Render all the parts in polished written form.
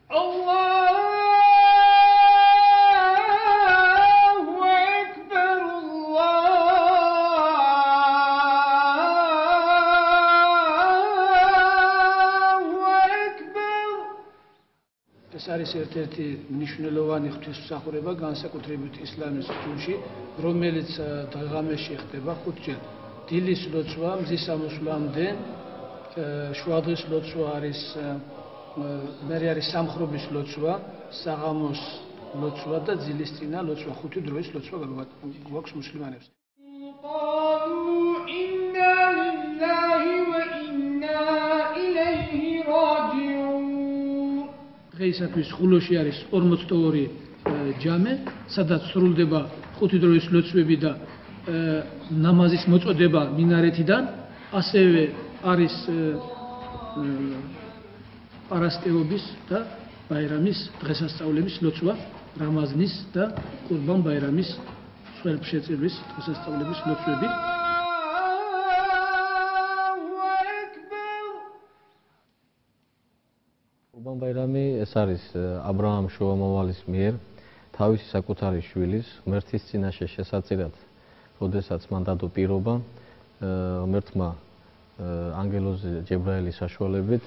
ეს არის ერთ-ერთი მნიშვნელოვანი ღვთისმსახურება განსაკუთრებით ისლამის ჯგუფში, რომელიც დღე-ღამეში ხდება 5 ჯერ. დილის ლოცვა მზის ამოსვლამდე, შუადღის ლოცვა არის, მერე არის სამხრობის ლოცვა, საღამოს ლოცვა და ძილისწინა ლოცვა, 5 დროის ლოცვა გვაქვს მუსლიმანებს. დღეისათვის ხულოში არის 42 ჯამე, სადაც სრულდება 5 დროის ლოცვები და ნამაზის მოწოდება მინარეთიდან, ასევე არის პარასკევობის და ბაირამის დღესასწაულების ლოცვა, რამაზნის და ყურბან ბაირამის ხელშეწირვის დღესასწაულების ლოცვები. ყურბან ბაირამი ეს არის აბრაამ შუამავალის მიერ თავისი საკუთარი შვილის ღმერთის წინაშე შესაწირად, როდესაც მან დადო პირობა ღმერთმა ანგელოზი ჯებრაელის საშუალებით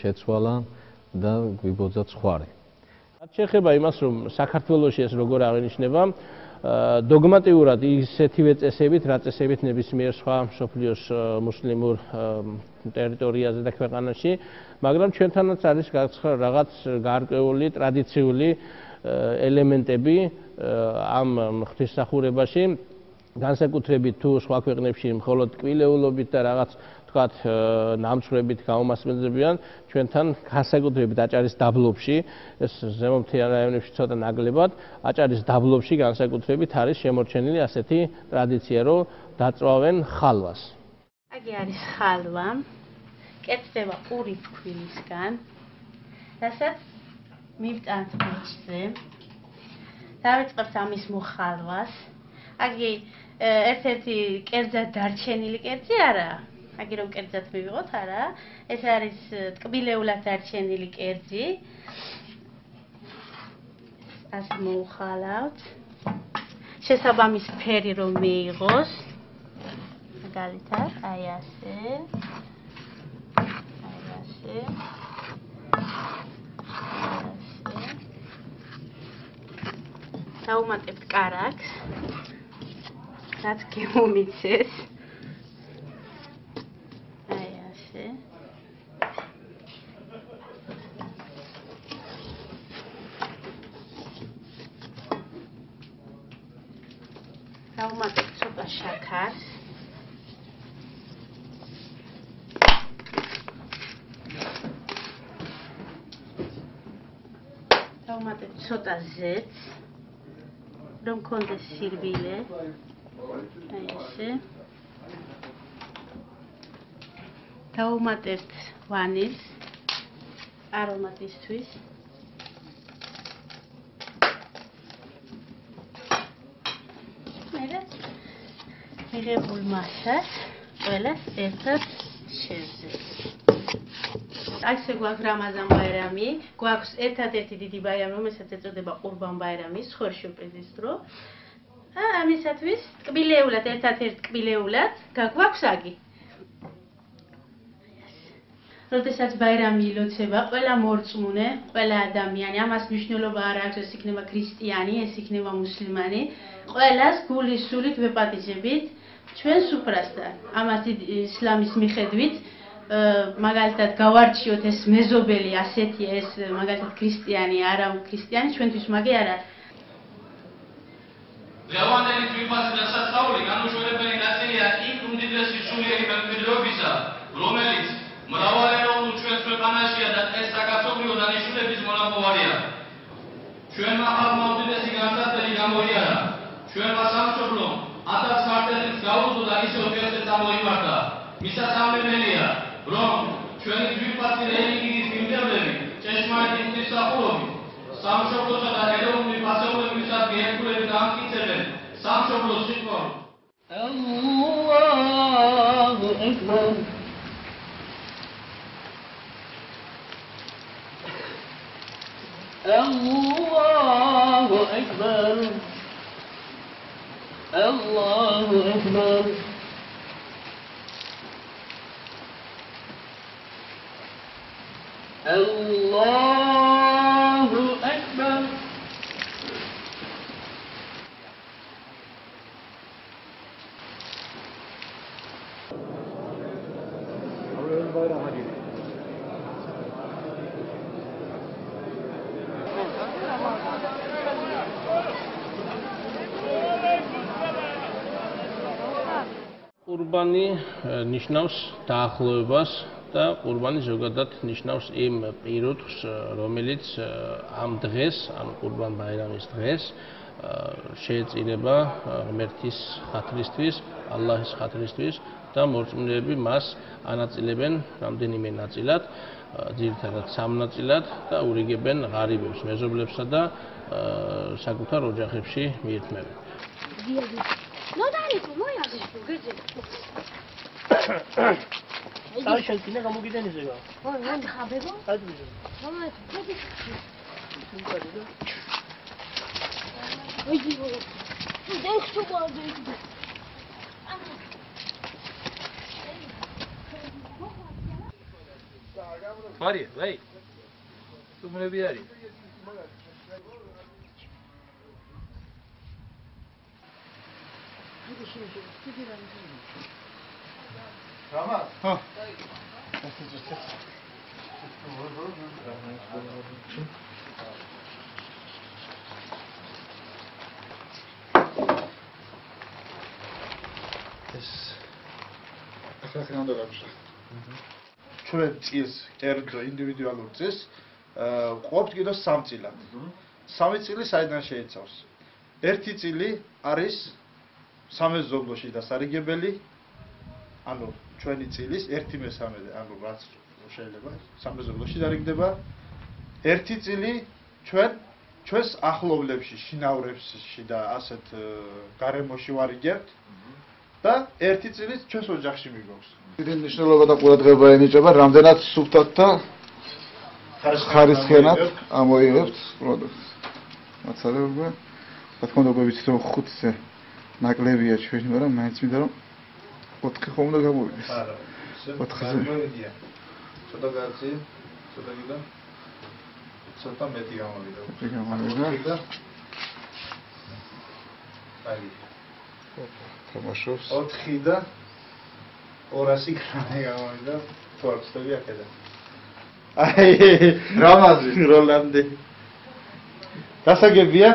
შეცვალა და გვიბოძა ცხვარი. რაც შეეხება იმას, რომ საქართველოში ეს როგორ აღინიშნება, დოგმატიურად ისეთივე წესებით, რა წესებით ნებისმიერ სხვა მსოფლიოს მუსლიმურ ტერიტორიაზე და ქვეყანაში, მაგრამ ჩვენთანაც არის რაღაც გარკვეული ტრადიციული ელემენტები ამ ღვთისმსახურებაში, განსაკუთრებით თუ სხვა ქვეყნებში მხოლოდ ტკბილეულობით და რაღაც თქვათ ნამცვრებით გაუმასპინძლებიან, ჩვენთან განსაკუთრებით აჭარის დაბლობში, ეს ზემო მთიან რაიონებში ცოტა ნაკლებად, აჭარის დაბლობში განსაკუთრებით არის შემორჩენილი ასეთი ტრადიცია, რომ დაწვავენ ხალვას. აგი არის ხალვა, კეთდება პური ფქვილისგან, რასაც მივტანთ ბიჭზე, დავიწყებთ ამის მოხალვას. აგი ერთ-ერთი კერძად დარჩენილი კერძი არაა. აგი რომ კერძად მივიღოთ, არა, ეს არის ტკბილეულად დარჩენილი კერძი. ასე მოუხალავთ. შესაბამის ფერი რომ მიიღოს. მაგალითად, აი ასე. დავუმატებთ კარაქს, რაც გემომიცეს. აი ასე. დავუმატებთ ცოტა შაქარს. დავუმატებთ ცოტა ზეთს. რომ კონდეს სირბილე, აი ესე. დავუმატებთ ვანილს არომატისთვის. მერე მიღებულ მასას ყველას ერთად შევძლებთ. ასე გვაქვს რამაზან ბაირამი, გვაქვს ერთადერთი დიდი ბაირამი, რომელსაც ეწოდება ყურბან ბაირამი, ხორშუპეძის დრო. ამისათვის ტკბილეულად, ერთადერთ ტკბილეულად გაგვაქვს აგი. როდესაც ბაირამი ილოცება, ყველა მორწმუნე, ყველა ადამიანი, ამას მნიშვნელობა არ აქვს, ეს იქნება ქრისტიანი, ეს იქნება მუსლიმანი, ყველას გულის სულით ვეპატიჟებით ჩვენ სუფრასთან. ამას ისლამის მიხედვით მაგალითად გავარჩიოთ ეს მეზობელი ასეთია, ეს მაგალითად ქრისტიანი, არა ქრისტიანი, ჩვენთვის მაგე არა. ლევანდელი თვითონ დასაცავი განუშვებელი ნაწილია იმ უმდიდრესი სულიერი მემკვიდრეობისა, რომელიც მრავალეროვნულ ჩვენს ქვეყანაშია და ეს საკაცობრიო დანიშნულების მონაპოვარია. ჩვენმა ხალხმა უდიდესი განსაცდელი გამოიარა. ჩვენმა სამშობლომ 1000 მარტელიც გაუძლო და ისევ ფერზე წამოიმართა. მისასალმებელია, რომ ჩვენი ძვირფასი რელიგიის მიმდევრები ჭეშმარიტი ღვთისმსახურობით სამშობლოსა და ეროვნული პასეულობისას გიერთულებით ამტკიცებენ სამშობლოს სიტყვას. ალლაჰუ აკბარ. Allahu Ekber. Allahu Ekber. Allahu Ekber. ყურბანი ნიშნავს დაახლოებას და ყურბანი ზოგადად ნიშნავს იმ პირუტყვს, რომელიც ამ დღეს, ანუ ყურბან-ბაირამის დღეს შეეწირება ღმერთის ხათრისთვის, ალლაჰის ხათრისთვის და მორწმუნეები მას ანაწილებენ რამდენიმე ნაწილად, ძირითადად 3 ნაწილად და ურიგებენ ღარიბებს, მეზობლებსა და საკუთარ ოჯახებში მიირთმევენ. No dale, tu no ya ves, ¿qué es? Ay, şaltine kamu giden izliyor. Oy, hadi habego. Hadi bizim. Tamam, hadi. Hadi de. Oy, diyor. Bu denk çok oldu. Fari, vai. Tu me viari. Rama. Ha. ჩვენ წილს კერძო ინდივიდუალურ წილს ყოფთ კიდო 3 წილად. 3 წილი საიდან შეიცავს? ერთი წილი არის სამეზობლოში დასარიგებელი, ანუ ჩვენი წილის 1/3, ანუ რაც შეიძლება სამეზობლოში დარიგდება. ერთი წილი ჩვენს ახლობლებში, შინაურებში და ასეთ გარემოში ვარიგებთ და ერთი წილი ჩვენს ოჯახში მიგობს. დიდი მნიშვნელობა და ყურადღება ენიჭება, რამდენად სუფთად და ხარისხიანად ამოიღებთ პროდუქტს. მაცალება, რა თქმა უნდა, გვიცით რომ 5-ზე ნაკლებია ჩვენი, მაგრამ მაინც მინდა რომ 4 ხომ უნდა გამოვიდეს. არა. 4-ზე. ცოტა კაცი, ცოტა გიდა. ცოტა მეტი გამოვიდა. მეტი გამოვიდა. აი. თამაშობს. 4 და 200 გრამი გამოვიდა. თორცები აქედა. აი, რამაზი, როლანდი. დასაგებია?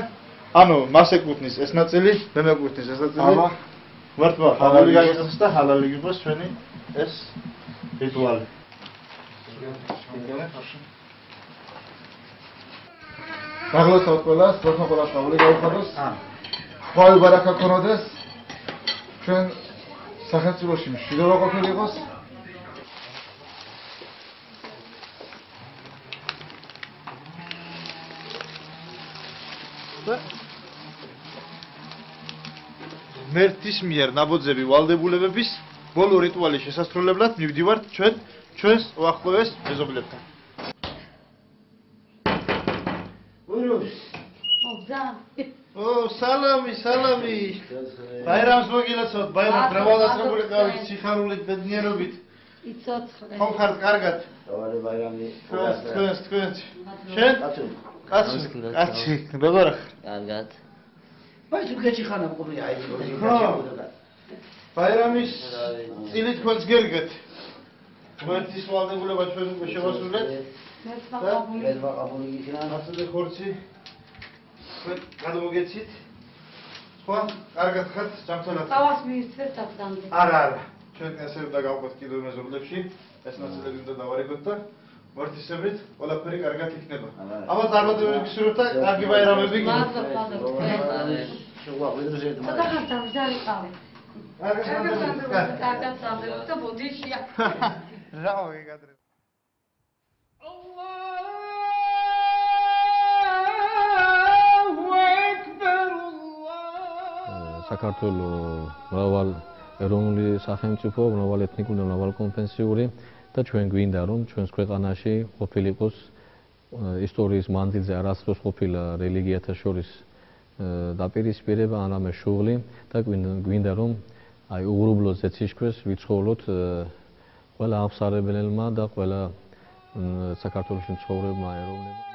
ანუ მას ეკუთვნის ეს ნაწილი, მე მეკუთვნის ეს ნაწილი. აბა, მართლა ჰალალი გაიხსნა და ჰალალი გიყოს ჩვენი ეს რიტუალი. გაგლოცავთ ყველას, თქო ყველას ხავალი გაუხადოს. ხვალ ბარაკა ქონოდეს. ჩვენ სახელმწიფოში მშვიდობა ყოფილიყოს. ღმერთის მიერ ნაბოძები ვალდებულებების ბოლო რიტუალის შესასრულებლად მივდივართ ჩვენს უახლოეს მეზობლებთან. ურუს. ო, სალამი. ბაირამს მოგილოცავთ, ბაირამ მრავალდაცრებული ყავით, სიხარულით, ბედნიერობით. იცოცხლე. ხომ ხართ კარგად? დავარე ბაირამი. თქვენ. შენ? კაცი, როგორ ხარ? კარგად. Vai tu che ci khana quri ai. ბაირამის წილი თქვენს გერგეთ. ღმერთის ვალდებულება ჩვენ უკვე შევასრულეთ. მე ვაყაბული იქნა. ასზე ხორცი. თქვენ გადმოგეცით. სხვა, კარგად ხართ, ჯანმრთელად. Tavas მიირთვეთ აფდამდე. არა. ჩვენ ესე უნდა გავყოთ კიდევ მეზობლებში. ეს ნაწილები უნდა დავარიგოთ და მორთისებით ყველაფერი კარგად იქნება. აბა წარმატებები გისურვებთ და კარგი ბაირამები გიგებთ. შუა ვიდროზე და რა მოგეკადრე. საქართველოს მრავალ ეროვნული სახელმწიფო, მრავალ ეთნიკური და მრავალ კონფესიური და ჩვენ გვინდა რომ ჩვენს ქვეყანაში ყოფილიყოს ისტორიის მანძილზე არასდროს ყოფილა რელიგიათა შორის დაპირისპირება, არამედ შუღლი და გვინდა რომ აი უღრუბლო ზეციშქვეს ვიცხოვოთ ყველა აღმსარებელმა და ყველა საქართველოში მცხოვრებმა ეროვნებმა.